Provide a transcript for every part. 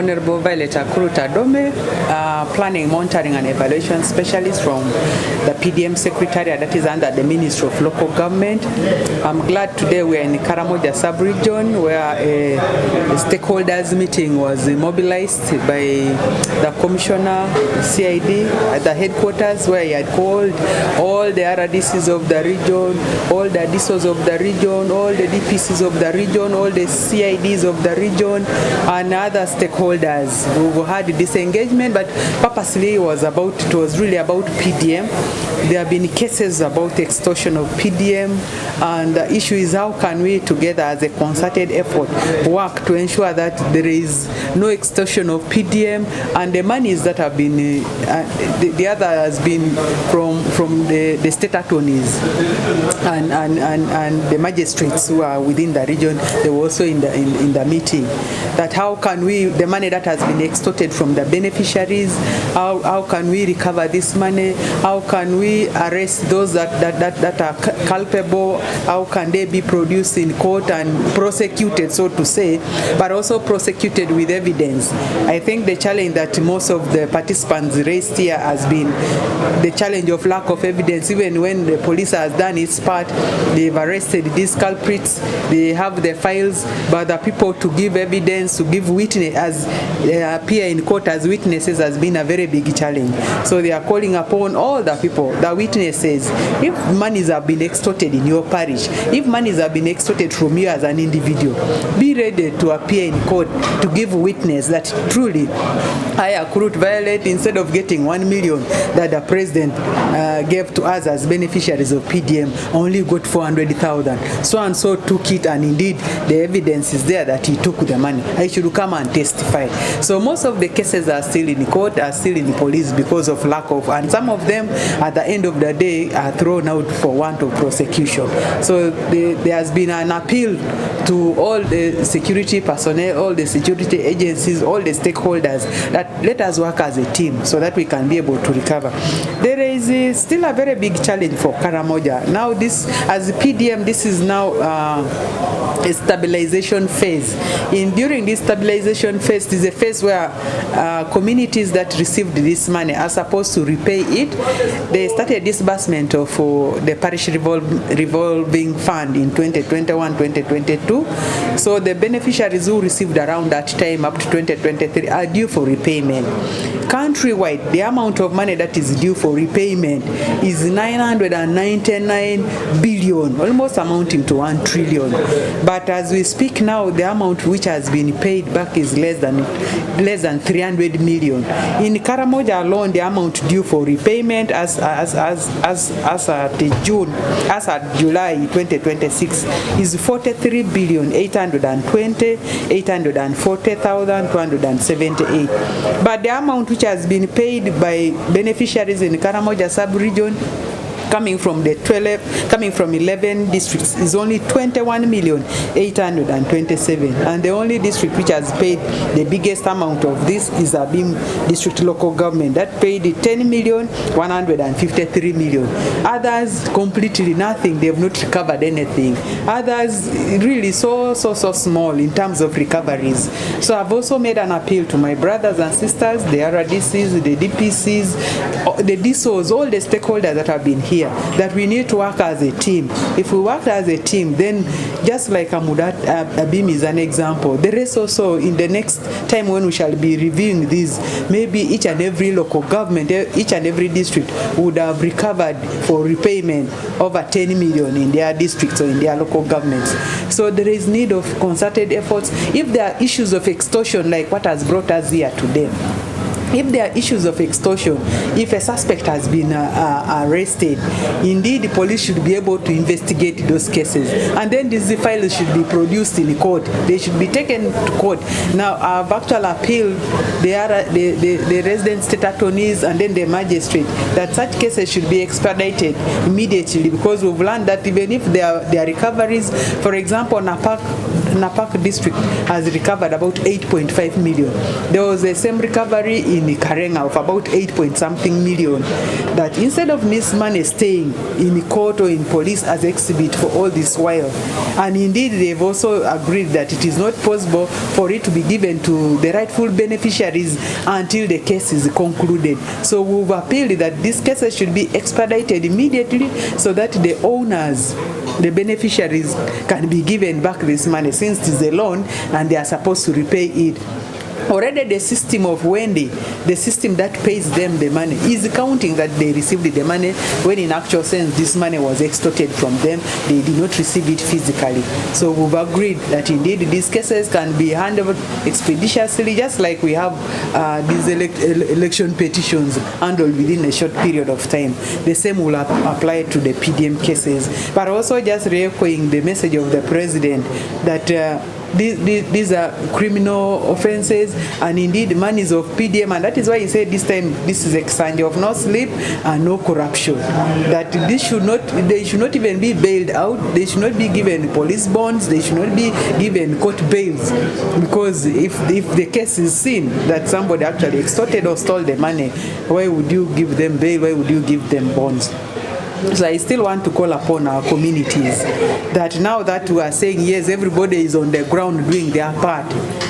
Honorable Violet Akuruta Dome, Planning, Monitoring and Evaluation Specialist from the PDM Secretariat that is under the Ministry of Local Government. I'm glad today we are in Karamoja sub-region where a stakeholders meeting was mobilized by the Commissioner, CID, at the headquarters where he had called all the RDCs of the region, all the DSOs of the region, all the DPCs of the region, all the CIDs of the region, and other stakeholders who had this engagement, but purposely it was really about PDM. There have been cases about extortion of PDM, and the issue is how can we together as a concerted effort work to ensure that there is no extortion of PDM, and the monies that have been, the other has been from the state attorneys and the magistrates who are within the region. They were also in the meeting. That how can we, the money that has been extorted from the beneficiaries, how can we recover this money? How can we arrest those that are culpable? How can they be produced in court and prosecuted, so to say, but also prosecuted with evidence? I think the challenge that most of the participants raised here has been the challenge of lack of evidence. Even when the police has done its part, they've arrested these culprits, they have the files, but the people to give evidence, to give witness, as appear in court as witnesses, has been a very big challenge. So they are calling upon all the people, the witnesses, if monies have been extorted in your parish, if monies have been extorted from you as an individual, be ready to appear in court to give witness that truly I accrued Violet, instead of getting 1 million that the president gave to us as beneficiaries of PDM, only got 400,000. So and so took it, and indeed the evidence is there that he took the money. I should come and testify. So most of the cases are still in court, are still in the police because of lack of, and some of them at the end of the day are thrown out for want of prosecution. So there has been an appeal to all the security personnel, all the security agencies, all the stakeholders, that let us work as a team so that we can be able to recover. There is still a very big challenge for Karamoja. Now this, as a PDM, this is now a stabilization phase. During this stabilization phase is a phase where communities that received this money are supposed to repay it. They started disbursement of the parish revolving fund in 2021-2022. So the beneficiaries who received around that time up to 2023 are due for repayment. Countrywide, the amount of money that is due for repayment is 999 billion, almost amounting to 1 trillion. But as we speak now, the amount which has been paid back is less than 300 million. In Karamoja alone, the amount due for repayment as at July 2026 is 43 billion 840,278. But the amount which has been paid by beneficiaries in Karamoja sub-region coming from 11 districts is only 21,827,000, and the only district which has paid the biggest amount of this is Abim District Local Government that paid 10,153,000. Others completely nothing, they have not recovered anything. Others really so small in terms of recoveries. So I've also made an appeal to my brothers and sisters, the RDCs, the DPCs, the DSOs, all the stakeholders that have been here, that we need to work as a team. If we work as a team, then just like Amudat Abim is an example, the rest also in the next time when we shall be reviewing this, maybe each and every local government, each and every district would have recovered for repayment over 10 million in their districts or in their local governments. So there is need of concerted efforts. If there are issues of extortion like what has brought us here today, if there are issues of extortion, if a suspect has been arrested, indeed the police should be able to investigate those cases, and then these files should be produced in court. They should be taken to court. Now I've actually appealed the resident state attorneys and then the magistrate that such cases should be expedited immediately, because we've learned that even if there are recoveries, for example, NAPAC Napak district has recovered about 8.5 million. There was the same recovery in Karenga of about 8-point-something million. That instead of this money staying in court or in police as exhibit for all this while, and indeed they've also agreed that it is not possible for it to be given to the rightful beneficiaries until the case is concluded. So we've appealed that these cases should be expedited immediately so that the owners, the beneficiaries, can be given back this money since it is a loan and they are supposed to repay it. Already the system of Wendy, the system that pays them the money, is counting that they received the money when in actual sense this money was extorted from them. They did not receive it physically. So we've agreed that indeed these cases can be handled expeditiously, just like we have these election petitions handled within a short period of time. The same will apply to the PDM cases. But also just re-echoing the message of the President that these are criminal offenses and indeed monies of PDM, and that is why he said this time this is a sign of no sleep and no corruption. That they should not even be bailed out. They should not be given police bonds. They should not be given court bails, because if the case is seen that somebody actually extorted or stole the money, why would you give them bail? Why would you give them bonds? So I still want to call upon our communities that now that we are saying, yes, everybody is on the ground doing their part.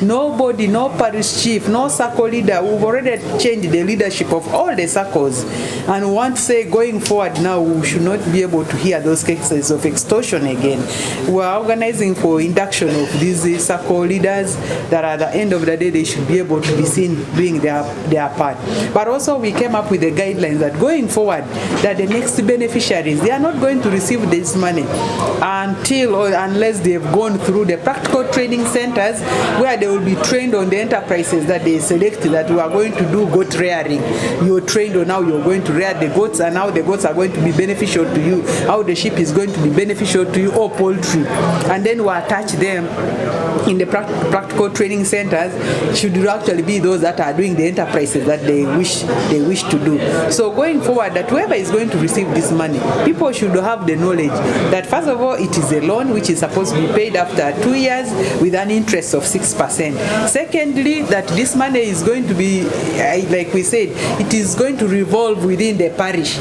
Nobody, no parish chief, no circle leader, we've already changed the leadership of all the circles. And we want to say going forward now, we should not be able to hear those cases of extortion again. We are organizing for induction of these circle leaders that at the end of the day, they should be able to be seen doing their part. But also we came up with the guidelines that going forward, that the next beneficiaries, they are not going to receive this money until or unless they have gone through the practical training centers where they will be trained on the enterprises that they select, that we are going to do goat rearing. You're trained on how you're going to rear the goats and how the goats are going to be beneficial to you, how the sheep is going to be beneficial to you, or poultry. And then we attach them in the practical training centers should actually be those that are doing the enterprises that they wish to do. So going forward, that whoever is going to receive this money, people should have the knowledge that first of all, it is a loan which is supposed to be paid after 2 years with an interest of 6%. Secondly, that this money is going to be, like we said, it is going to revolve within the parish.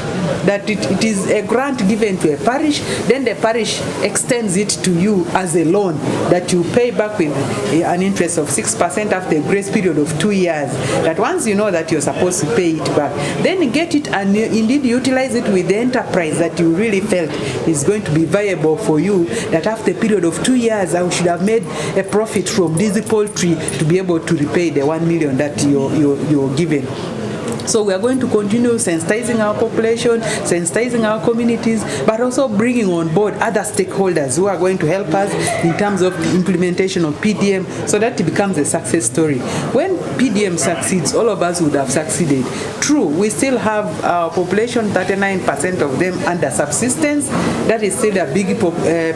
That it is a grant given to a parish, then the parish extends it to you as a loan that you pay back with an interest of 6% after a grace period of 2 years. That once you know that you're supposed to pay it back, then get it and indeed utilize it with the enterprise that you really felt is going to be viable for you, that after a period of 2 years I should have made a profit from this poultry to be able to repay the 1 million that you're given. So we are going to continue sensitizing our population, sensitizing our communities, but also bringing on board other stakeholders who are going to help us in terms of the implementation of PDM so that it becomes a success story. When PDM succeeds, all of us would have succeeded. True, we still have our population, 39% of them under subsistence. That is still a big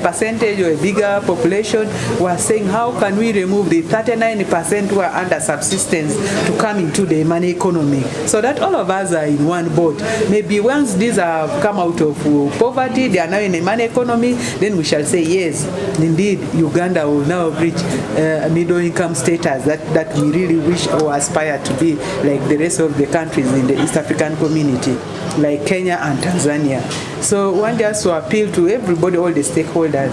percentage or a bigger population. We are saying how can we remove the 39% who are under subsistence to come into the money economy, so that all of us are in one boat. Maybe once these have come out of poverty, they are now in a money economy, then we shall say, yes, indeed, Uganda will now reach middle income status that we really wish or aspire to be, like the rest of the countries in the East African community, like Kenya and Tanzania. So one just to appeal to everybody, all the stakeholders,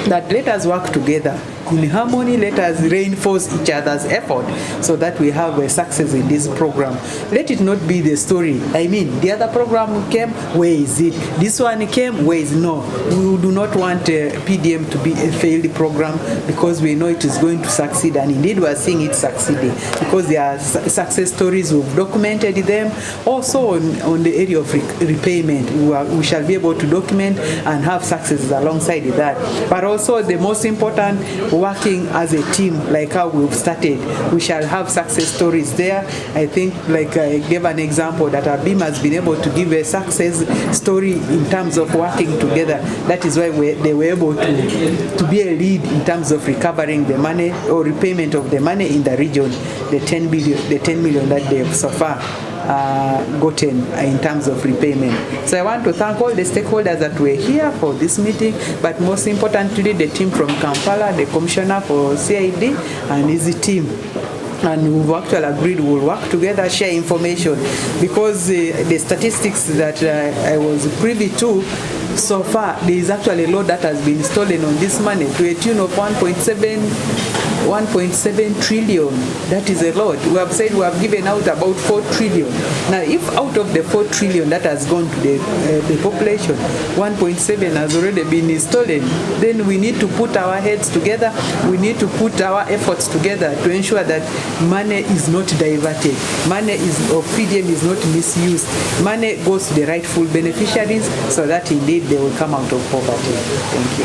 that let us work together in harmony. Let us reinforce each other's effort so that we have a success in this program. Let it not be the story. I mean, the other program came, where is it? This one came, where is it? No. We do not want PDM to be a failed program, because we know it is going to succeed, and indeed we are seeing it succeeding because there are success stories. We've documented them. Also on the area of repayment, we shall be able to document and have successes alongside that. But also the most important, working as a team like how we've started, we shall have success stories there. I think, like I gave an example, that our BIM has been able to give a success story in terms of working together. That is why they were able to be a lead in terms of recovering the money or repayment of the money in the region, the 10 million that they have so far gotten in terms of repayment. So I want to thank all the stakeholders that were here for this meeting, but most importantly the team from Kampala, the Commissioner for CID and his team. And we've actually agreed we'll work together, share information, because the statistics that I was privy to so far, there is actually a lot that has been stolen on this money to a tune of 1.7 trillion. That is a lot. We have said we have given out about 4 trillion. Now, if out of the 4 trillion that has gone to the population, 1.7 has already been stolen, then we need to put our heads together. We need to put our efforts together to ensure that money is not diverted. Money of PDM is not misused. Money goes to the rightful beneficiaries so that indeed they will come out of poverty. Thank you.